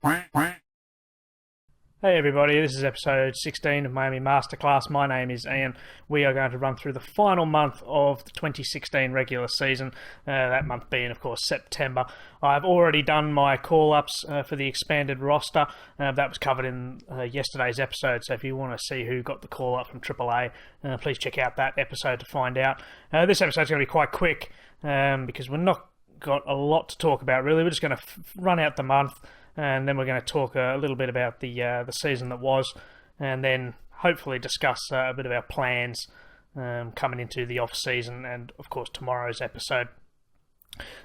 Hey everybody, this is episode 16 of Miami Masterclass. My name is Ian. We are going to run through the final month of the 2016 regular season, that month being, of course, September. I've already done my call-ups for the expanded roster. That was covered in yesterday's episode, so if you want to see who got the call-up from AAA, please check out that episode to find out. This episode's going to be quite quick because we're not got a lot to talk about, really. We're just going to run out the month, and then we're going to talk a little bit about the season that was, and then hopefully discuss a bit of our plans coming into the off-season and, of course, tomorrow's episode.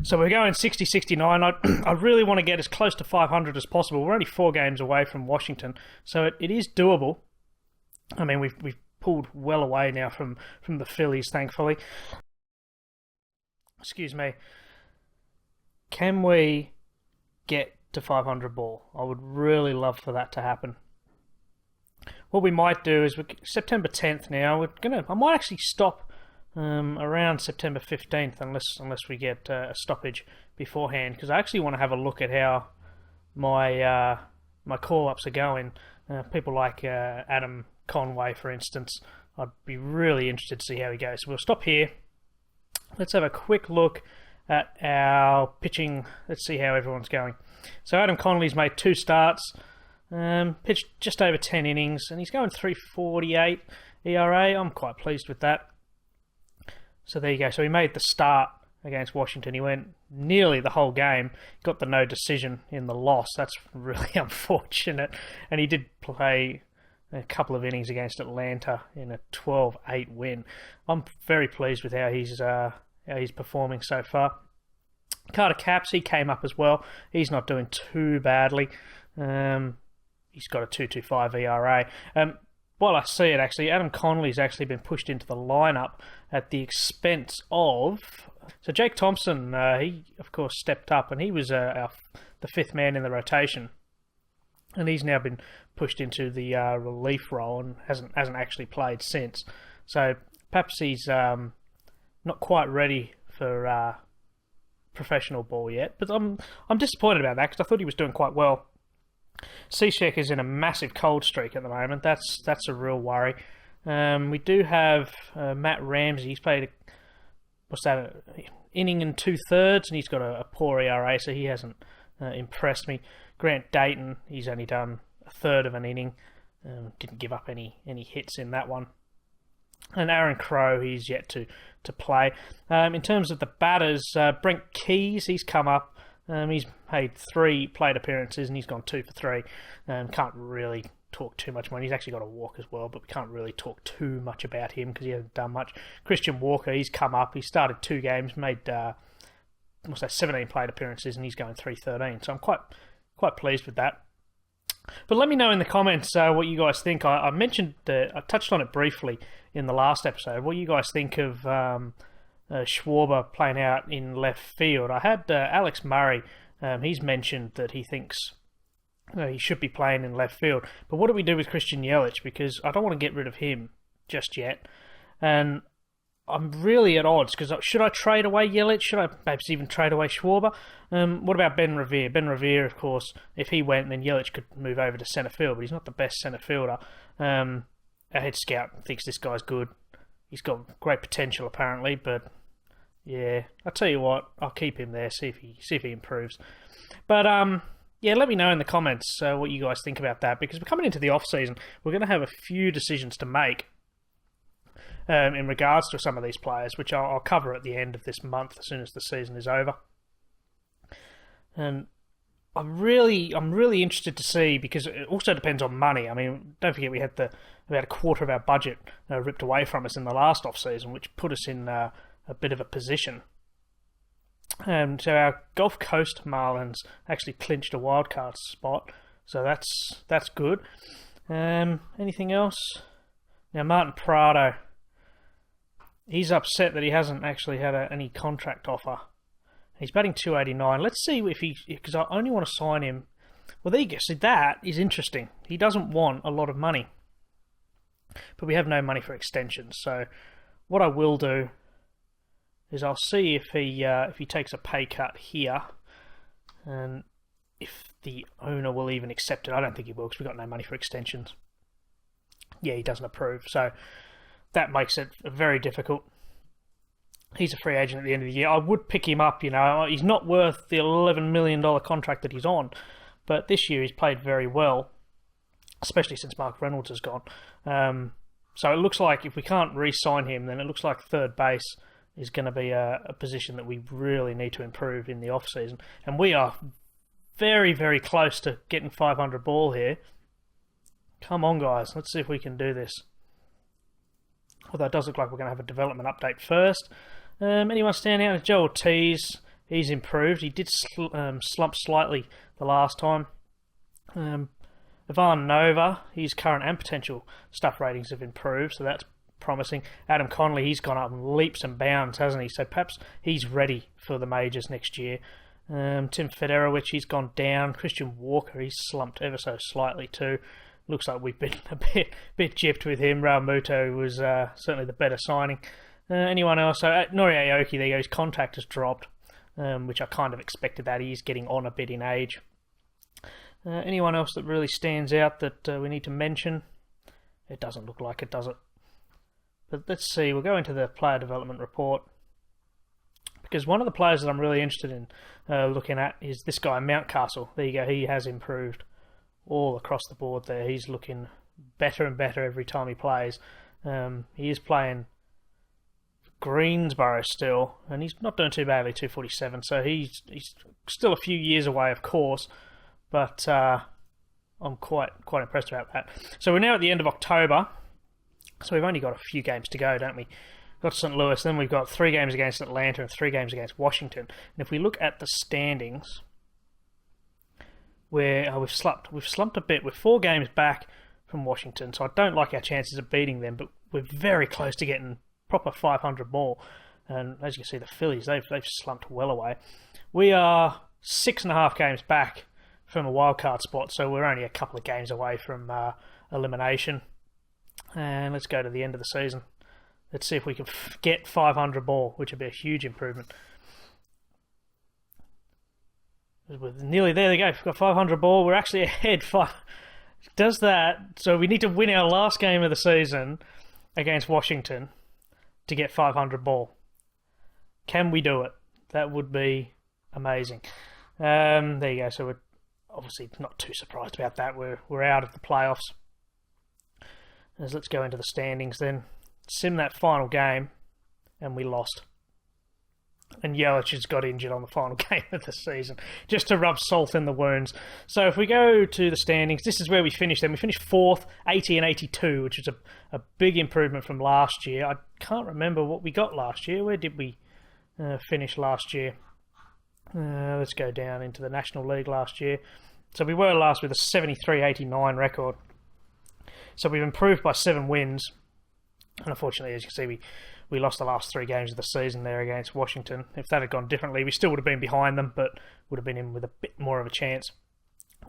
So we're going 60-69. I really want to get as close to 500 as possible. We're only 4 games away from Washington, so it is doable. I mean, we've pulled well away now from the Phillies, thankfully. Excuse me. Can we get to 500 ball? I would really love for that to happen. What we might do is September 10th now. I might actually stop around September 15th unless we get a stoppage beforehand, because I actually want to have a look at how my call-ups are going. People like Adam Conway, for instance. I'd be really interested to see how he goes. So we'll stop here. Let's have a quick look at our pitching. Let's see how everyone's going. So Adam Conley's made 2 starts, pitched just over 10 innings, and he's going 3.48 ERA. I'm quite pleased with that. So there you go. So he made the start against Washington. He went nearly the whole game, got the no decision in the loss. That's really unfortunate. And he did play a couple of innings against Atlanta in a 12-8 win. I'm very pleased with how he's performing so far. Carter Capps, he came up as well. He's not doing too badly. He's got a 2.25 ERA. While I see it, actually, Adam Conley's actually been pushed into the lineup at the expense of... So Jake Thompson, he, of course, stepped up, and he was the 5th man in the rotation. And he's now been pushed into the relief role and hasn't actually played since. So perhaps he's not quite ready for professional ball yet, but I'm disappointed about that because I thought he was doing quite well. Cishek is in a massive cold streak at the moment. That's a real worry. We do have Matt Ramsey. He's played an inning and 2/3, and he's got a poor ERA, so he hasn't impressed me. Grant Dayton, he's only done 1/3 of an inning. Didn't give up any hits in that one. And Aaron Crow, he's yet to play. In terms of the batters, Brent Keys, he's come up. He's made 3 plate appearances and he's gone 2 for 3. Can't really talk too much more. He's actually got a walk as well, but we can't really talk too much about him because he hasn't done much. Christian Walker, he's come up. He started 2 games, made 17 plate appearances, and he's going 3.13. So I'm quite pleased with that. But let me know in the comments what you guys think. I mentioned I touched on it briefly in the last episode. What you guys think of Schwarber playing out in left field? I had Alex Murray. He's mentioned that he thinks he should be playing in left field. But what do we do with Christian Yelich? Because I don't want to get rid of him just yet. And I'm really at odds because should I trade away Yelich? Should I perhaps even trade away Schwarber? What about Ben Revere? Ben Revere, of course, if he went, then Yelich could move over to centre field, but he's not the best centre fielder. Our head scout thinks this guy's good. He's got great potential, apparently, but yeah, I'll tell you what, I'll keep him there, see if he improves. But yeah, let me know in the comments what you guys think about that, because we're coming into the off season. We're going to have a few decisions to make in regards to some of these players, which I'll cover at the end of this month as soon as the season is over. And I'm really interested to see, because it also depends on money. I mean, don't forget we had about a quarter of our budget ripped away from us in the last off season, which put us in a bit of a position. So our Gulf Coast Marlins actually clinched a wildcard spot, so that's good. Anything else? Now Martin Prado, he's upset that he hasn't actually had any contract offer. He's batting .289. Let's see if because I only want to sign him. Well, there you go. See, that is interesting. He doesn't want a lot of money, but we have no money for extensions. So what I will do is I'll see if he takes a pay cut here, and if the owner will even accept it. I don't think he will, because we've got no money for extensions. Yeah, he doesn't approve, so that makes it very difficult. He's a free agent at the end of the year. I would pick him up, He's not worth the $11 million contract that he's on, but this year he's played very well, especially since Mark Reynolds has gone. So it looks like if we can't re-sign him, then it looks like third base is going to be a position that we really need to improve in the off-season. And we are very, very close to getting 500 ball here. Come on, guys. Let's see if we can do this. Although it does look like we're going to have a development update first. Anyone stand out? Joe Ortiz. He's improved. He did slump slightly the last time. Ivan Nova, his current and potential stuff ratings have improved, so that's promising. Adam Connolly, he's gone up in leaps and bounds, hasn't he? So perhaps he's ready for the majors next year. Tim Federowicz, he's gone down. Christian Walker, he's slumped ever so slightly too. Looks like we've been a bit gypped with him. Raul Muto was certainly the better signing. Anyone else? Nori Aoki, there you go, his contact has dropped, which I kind of expected that. He's getting on a bit in age. Anyone else that really stands out that we need to mention? It doesn't look like it, does it? But let's see, we'll go into the player development report. Because one of the players that I'm really interested in looking at is this guy, Mountcastle. There you go, he has improved all across the board there. He's looking better and better every time he plays. He is playing Greensboro still, and he's not doing too badly, 247, so he's still a few years away, of course, but I'm quite impressed about that. So we're now at the end of October, so we've only got a few games to go, don't we? We've got St. Louis, then we've got 3 games against Atlanta and 3 games against Washington. And if we look at the standings, where we've slumped a bit. We're 4 games back from Washington, so I don't like our chances of beating them, but we're very close to getting proper 500 more. And as you can see, the Phillies, they've slumped well away. We are 6.5 games back from a wildcard spot, so we're only a couple of games away from elimination. And let's go to the end of the season. Let's see if we can get 500 ball, which would be a huge improvement. We're nearly there. They go. We've got 500 ball. We're actually ahead. Does that? So we need to win our last game of the season against Washington to get 500 ball. Can we do it? That would be amazing. There you go. So we're obviously not too surprised about that. We're out of the playoffs. Let's go into the standings then. Sim that final game, and we lost. And Yelich has got injured on the final game of the season, just to rub salt in the wounds. So if we go to the standings, this is where we finished then. We finished 4th, 80 and 82, which is a big improvement from last year. I can't remember what we got last year. Where did we finish last year? Let's go down into the National League last year. So we were last with a 73-89 record. So we've improved by 7 wins. And unfortunately, as you can see, we lost the last 3 games of the season there against Washington. If that had gone differently, we still would have been behind them, but would have been in with a bit more of a chance.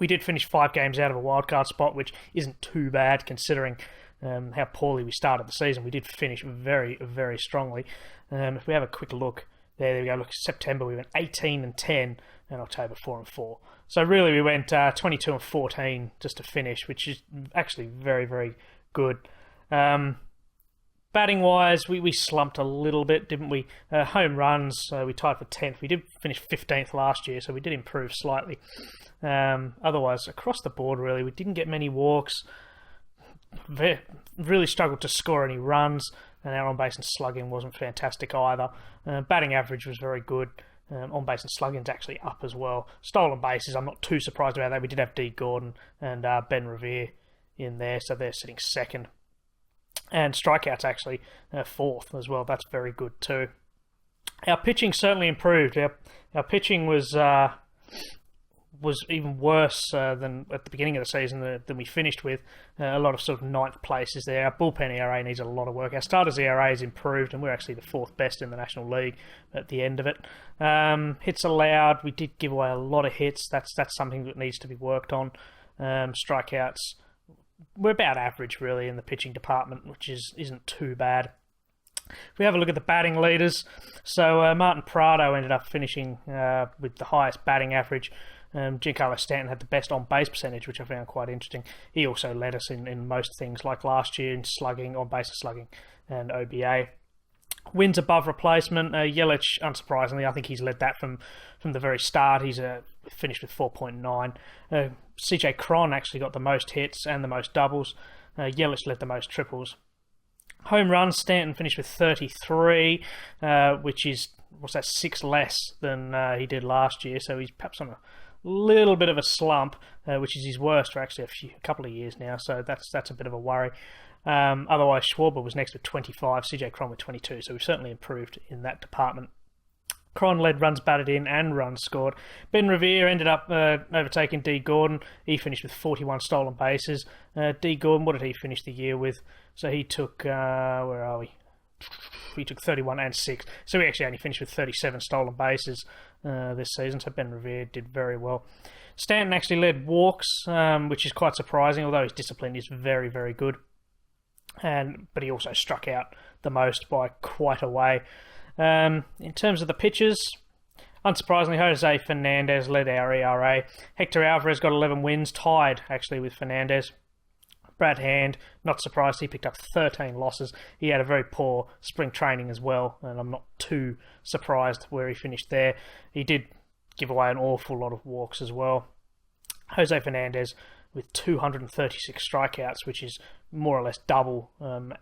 We did finish 5 games out of a wildcard spot, which isn't too bad considering how poorly we started the season. We did finish very, very strongly. If we have a quick look, there we go. Look, September we went 18 and 10, and October 4 and 4. So really we went 22 and 14 just to finish, which is actually very, very good. Batting-wise, we slumped a little bit, didn't we? Home runs, we tied for 10th. We did finish 15th last year, so we did improve slightly. Otherwise, across the board, really, we didn't get many walks. Really struggled to score any runs, and our on-base and slugging wasn't fantastic either. Batting average was very good. On-base and slugging's actually up as well. Stolen bases, I'm not too surprised about that. We did have D. Gordon and Ben Revere in there, so they're sitting second. And strikeouts actually 4th as well. That's very good too. Our pitching certainly improved. Our pitching was even worse than at the beginning of the season than we finished with. A lot of sort of 9th places there. Our bullpen ERA needs a lot of work. Our starters ERA has improved, and we're actually the 4th best in the National League at the end of it. Hits allowed, we did give away a lot of hits. That's something that needs to be worked on. Strikeouts, we're about average really in the pitching department, which isn't too bad. If we have a look at the batting leaders, so Martin Prado ended up finishing with the highest batting average, Giancarlo Stanton had the best on-base percentage, which I found quite interesting. He also led us in most things, like last year in slugging, on-base slugging, and OBA. Wins above replacement. Yelich, unsurprisingly, I think he's led that from the very start. He's finished with 4.9. CJ Cron actually got the most hits and the most doubles. Yelich led the most triples. Home runs, Stanton finished with 33, which is, what's that, 6 less than he did last year. So he's perhaps on a little bit of a slump, which is his worst for actually a couple of years now. So that's a bit of a worry. Otherwise, Schwarber was next with 25, CJ Cron with 22. So we've certainly improved in that department. Cron led runs batted in and runs scored. Ben Revere ended up overtaking D. Gordon. He finished with 41 stolen bases. D. Gordon, what did he finish the year with? So he took, where are we? He took 31 and 6. So he actually only finished with 37 stolen bases this season. So Ben Revere did very well. Stanton actually led walks, which is quite surprising, although his discipline is very, very good. But he also struck out the most by quite a way. In terms of the pitchers, unsurprisingly, Jose Fernandez led our ERA. Hector Alvarez got 11 wins, tied actually with Fernandez. Brad Hand, not surprised, he picked up 13 losses. He had a very poor spring training as well, and I'm not too surprised where he finished there. He did give away an awful lot of walks as well. Jose Fernandez with 236 strikeouts, which is more or less double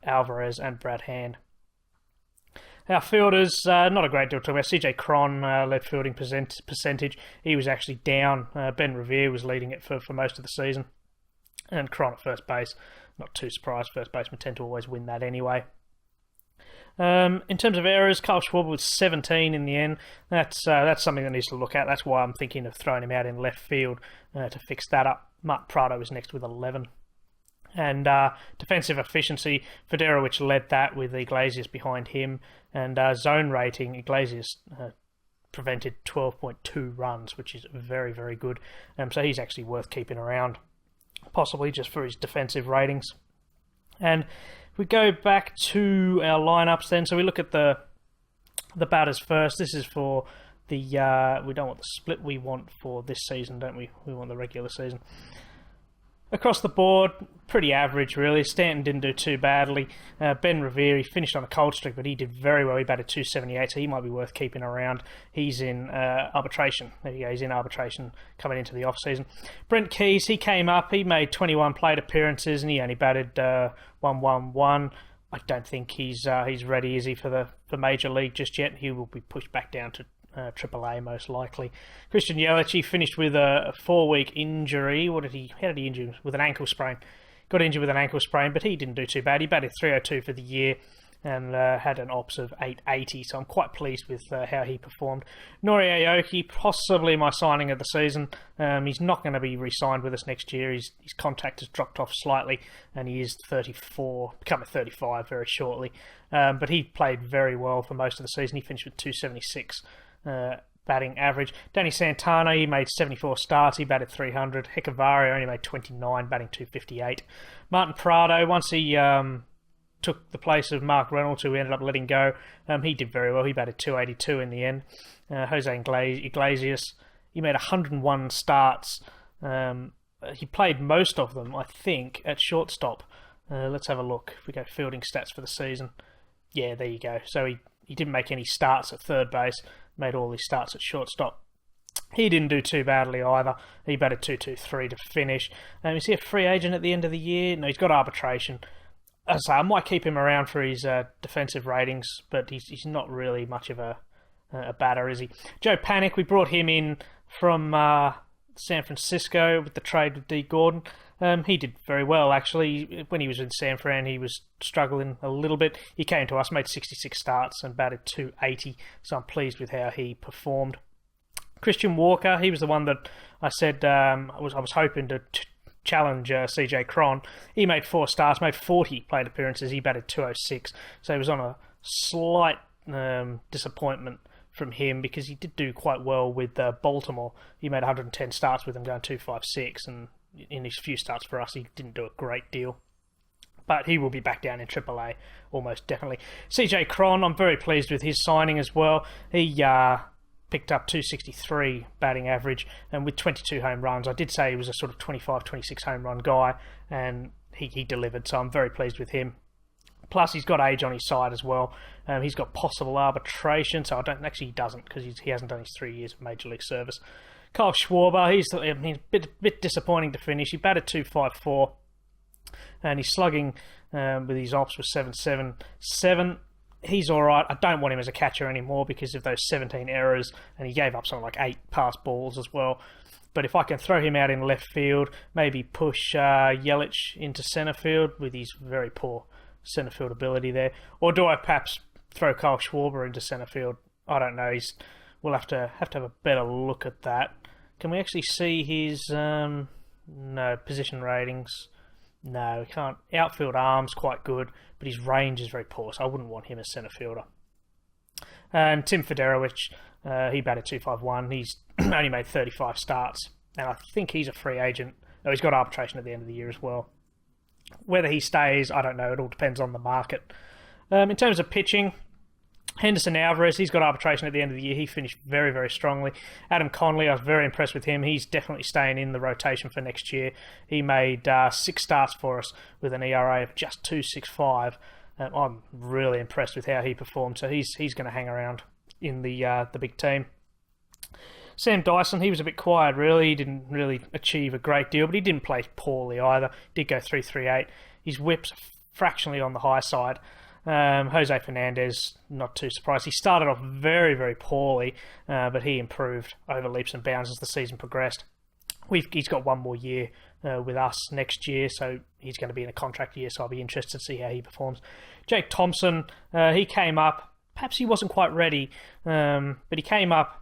Alvarez and Brad Hand. Our fielders, not a great deal to talk about. CJ Cron led fielding percentage. He was actually down. Ben Revere was leading it for most of the season. And Cron at first base, not too surprised. First basemen tend to always win that anyway. In terms of errors, Kyle Schwarber was 17 in the end. That's something that needs to look at. That's why I'm thinking of throwing him out in left field to fix that up. Mark Prado was next with 11. And defensive efficiency, Federowicz led that with Iglesias behind him. And zone rating, Iglesias prevented 12.2 runs, which is very, very good. So he's actually worth keeping around, possibly just for his defensive ratings. And we go back to our lineups then. So we look at the batters first. This is for the we don't want the split we want for this season, don't we? We want the regular season. Across the board, pretty average, really. Stanton didn't do too badly. Ben Revere, he finished on a cold streak, but he did very well. He batted 278, so he might be worth keeping around. He's in arbitration. There you go, he's in arbitration coming into the off-season. Brent Keys, he came up. He made 21 plate appearances, and he only batted 111. I don't think he's ready, is he, for Major League just yet. He will be pushed back down to AAA most likely. Christian Yelich, he finished with a 4-week injury. How did he injure? With an ankle sprain. Got injured with an ankle sprain, but he didn't do too bad. He batted 302 for the year and had an ops of 880, so I'm quite pleased with how he performed. Nori Aoki, possibly my signing of the season. He's not going to be re-signed with us next year. His contract has dropped off slightly, and he is 34, becoming 35 very shortly. But he played very well for most of the season. He finished with 276 batting average. Danny Santana, he made 74 starts, he batted 300. Hechavarria only made 29, batting 258. Martin Prado, once he took the place of Mark Reynolds, who we ended up letting go, he did very well. He batted 282 in the end. Jose Iglesias, he made 101 starts. He played most of them, I think, at shortstop. Let's have a look. If we go fielding stats for the season. Yeah, there you go. So he didn't make any starts at third base, made all his starts at shortstop. He didn't do too badly either. He batted 223 to finish. Is he a free agent at the end of the year? No, he's got arbitration. As I say, I might keep him around for his defensive ratings, but he's not really much of a batter, is he? Joe Panic, we brought him in from San Francisco with the trade with D. Gordon. He did very well, actually. When he was in San Fran, he was struggling a little bit. He came to us, made 66 starts and batted 280, so I'm pleased with how he performed. Christian Walker, he was the one that I said I was hoping to challenge CJ Cron. He made 4 starts, made 40 plate appearances. He batted 206, so he was on a slight disappointment from him because he did do quite well with Baltimore. He made 110 starts with them, going 256, and in his few starts for us, he didn't do a great deal. But he will be back down in AAA, almost definitely. CJ Cron, I'm very pleased with his signing as well. He picked up 263 batting average, and with 22 home runs. I did say he was a sort of 25, 26 home run guy, and he delivered, so I'm very pleased with him. Plus, he's got age on his side as well. He's got possible arbitration, so he doesn't, because he hasn't done his 3 years of Major League service. Kyle Schwarber, he's a bit disappointing to finish. He batted 254, and he's slugging with his ops with 777. He's all right. I don't want him as a catcher anymore because of those 17 errors, and he gave up something like 8 pass balls as well. But if I can throw him out in left field, maybe push Yelich into centre field with his very poor centre field ability there, or do I perhaps throw Kyle Schwarber into centre field? I don't know. We'll have to have a better look at that. Can we actually see his position ratings? No, we can't. Outfield arm's quite good, but his range is very poor, so I wouldn't want him as centre fielder. And Tim Federowicz, he batted 251. He's only made 35 starts, and I think he's a free agent. Oh, he's got arbitration at the end of the year as well. Whether he stays, I don't know. It all depends on the market. In terms of pitching, Henderson Alvarez, he's got arbitration at the end of the year. He finished very, very strongly. Adam Conley, I was very impressed with him. He's definitely staying in the rotation for next year. He made 6 starts for us with an ERA of just 2.65. I'm really impressed with how he performed. So he's going to hang around in the big team. Sam Dyson, he was a bit quiet, really. He didn't really achieve a great deal, but he didn't play poorly either. Did go 3.38. His whip's fractionally on the high side. Jose Fernandez, not too surprised. He started off very, very poorly, but he improved over leaps and bounds as the season progressed. He's got 1 more year with us next year, so he's going to be in a contract year, so I'll be interested to see how he performs. Jake Thompson, he came up. Perhaps he wasn't quite ready, but he came up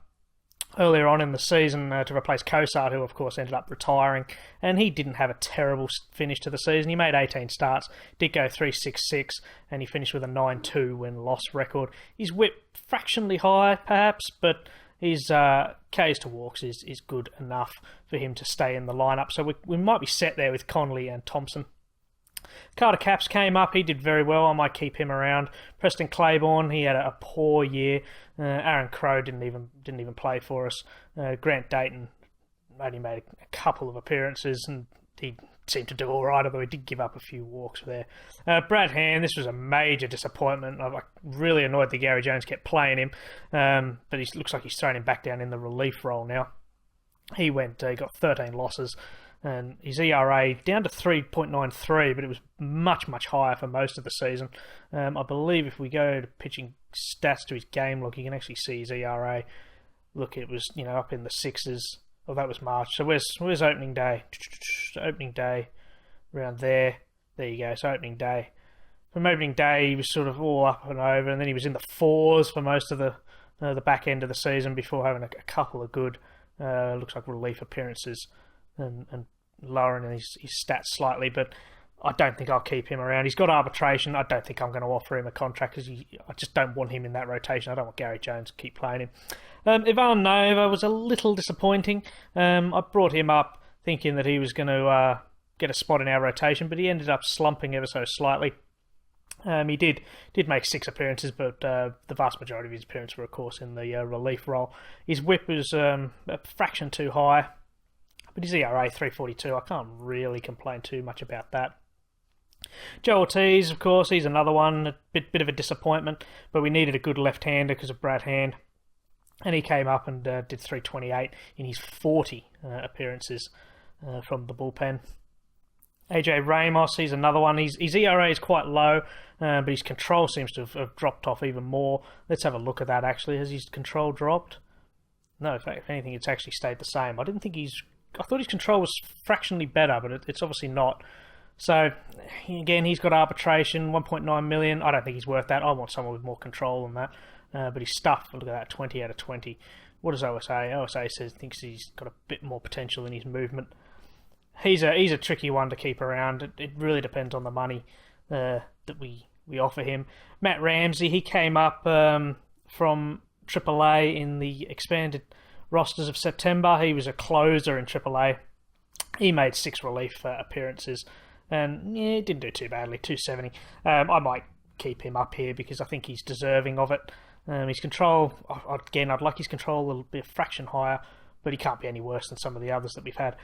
earlier on in the season to replace Kosar, who of course ended up retiring, and he didn't have a terrible finish to the season. He made 18 starts, did go 3.66, and he finished with a 9.2 win-loss record. His whip fractionally high, perhaps, but his Ks to walks is good enough for him to stay in the lineup. So we might be set there with Conley and Thompson. Carter Capps came up. He did very well. I might keep him around. Preston Claiborne, he had a poor year. Aaron Crow didn't even play for us. Grant Dayton only made a couple of appearances, and he seemed to do all right, although he did give up a few walks there. Brad Hand, this was a major disappointment. I really annoyed that Gary Jones kept playing him, but it looks like he's thrown him back down in the relief role now. He got 13 losses, and his ERA down to 3.93, but it was much, much higher for most of the season. I believe if we go to pitching stats to his game log, you can actually see his ERA. Look, it was up in the 6s. Oh, that was March. So where's opening day? Opening day, around there. There you go. So opening day. From opening day, he was sort of all up and over, and then he was in the 4s for most of the back end of the season before having a couple of good, looks like relief appearances. And lowering his stats slightly, but I don't think I'll keep him around. He's got arbitration. I don't think I'm going to offer him a contract because I just don't want him in that rotation. I don't want Gary Jones to keep playing him. Ivan Nova was a little disappointing. I brought him up thinking that he was going to get a spot in our rotation, but he ended up slumping ever so slightly. He did make 6 appearances, but the vast majority of his appearances were, of course, in the relief role. His whip was a fraction too high. But his ERA, 3.42, I can't really complain too much about that. Joe Ortiz, of course, he's another one, a bit of a disappointment, but we needed a good left-hander because of Brad Hand. And he came up and did 3.28 in his 40 appearances from the bullpen. AJ Ramos, he's another one. His ERA is quite low, but his control seems to have dropped off even more. Let's have a look at that, actually. Has his control dropped? No, in fact, if anything, it's actually stayed the same. I thought his control was fractionally better, but it's obviously not. So, again, he's got arbitration, 1.9 million. I don't think he's worth that. I want someone with more control than that. But his stuff, look at that, 20 out of 20. What does OSA? OSA thinks he's got a bit more potential in his movement. He's a tricky one to keep around. It really depends on the money that we offer him. Matt Ramsey, he came up from AAA in the expanded rosters of September. He was a closer in AAA. He made 6 relief appearances, and he didn't do too badly, 270. I might keep him up here because I think he's deserving of it. His control, again, I'd like his control a little bit, a fraction higher, but he can't be any worse than some of the others that we've had.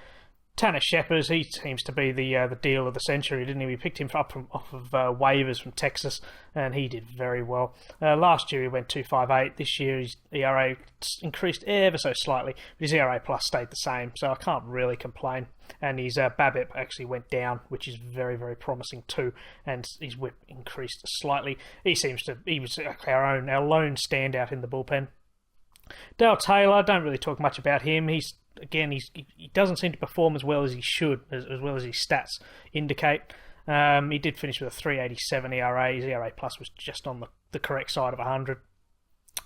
Tanner Sheppers, he seems to be the deal of the century, didn't he? We picked him off of waivers from Texas, and he did very well. Last year he went 2.58. This year his ERA increased ever so slightly, but his ERA plus stayed the same, so I can't really complain. And his BABIP actually went down, which is very, very promising too, and his WHIP increased slightly. He was our lone standout in the bullpen. Dale Taylor, don't really talk much about him. He doesn't seem to perform as well as he should, as well as his stats indicate. He did finish with a 3.87 ERA. His ERA plus was just on the correct side of 100.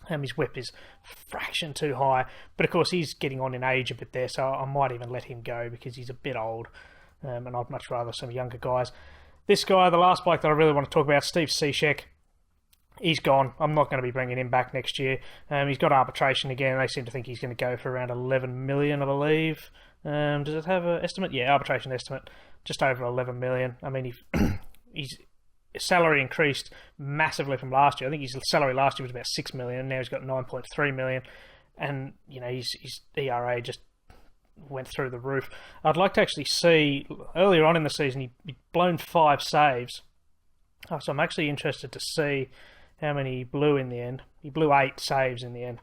His whip is a fraction too high, but of course he's getting on in age a bit there, so I might even let him go because he's a bit old, and I'd much rather some younger guys. This guy, the last bloke that I really want to talk about, Steve Cishek. He's gone. I'm not going to be bringing him back next year. He's got arbitration again. They seem to think he's going to go for around 11 million, I believe. Does it have an estimate? Yeah, arbitration estimate, just over 11 million. I mean, his salary increased massively from last year. I think his salary last year was about 6 million. Now he's got 9.3 million, and his ERA just went through the roof. I'd like to actually see earlier on in the season he'd blown 5 saves. So I'm actually interested to see how many he blew in the end. He blew 8 saves in the end.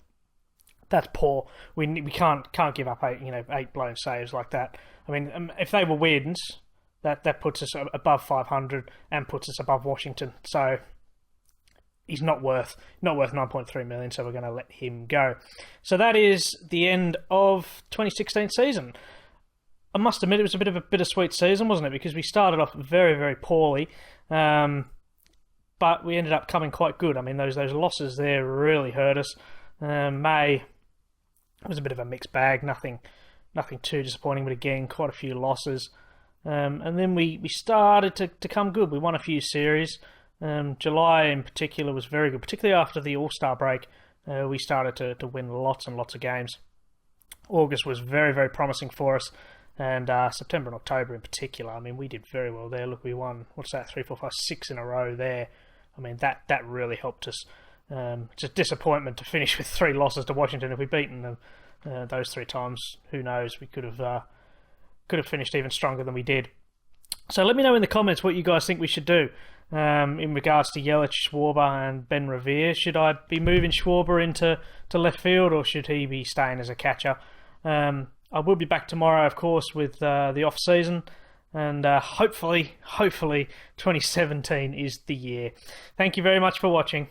That's poor. We can't give up 8 blown saves like that. I mean, if they were wins, that puts us above 500 and puts us above Washington. So he's not worth 9.3 million. So we're going to let him go. So that is the end of 2016 season. I must admit it was a bit of a bittersweet season, wasn't it? Because we started off very, very poorly. But we ended up coming quite good. I mean, those losses there really hurt us. May was a bit of a mixed bag, nothing too disappointing, but again, quite a few losses. And then we started to come good. We won a few series. July in particular was very good, particularly after the All-Star break. We started to win lots and lots of games. August was very, very promising for us. And September and October in particular, I mean, we did very well there. Look, we won, 3, 4, 5, 6 in a row there. I mean, that really helped us. It's a disappointment to finish with 3 losses to Washington. If we'd beaten them those 3 times, who knows? We could have finished even stronger than we did. So let me know in the comments what you guys think we should do in regards to Yelich, Schwarber, and Ben Revere. Should I be moving Schwarber into left field, or should he be staying as a catcher? I will be back tomorrow, of course, with the off season, and hopefully 2017 is the year. Thank you very much for watching.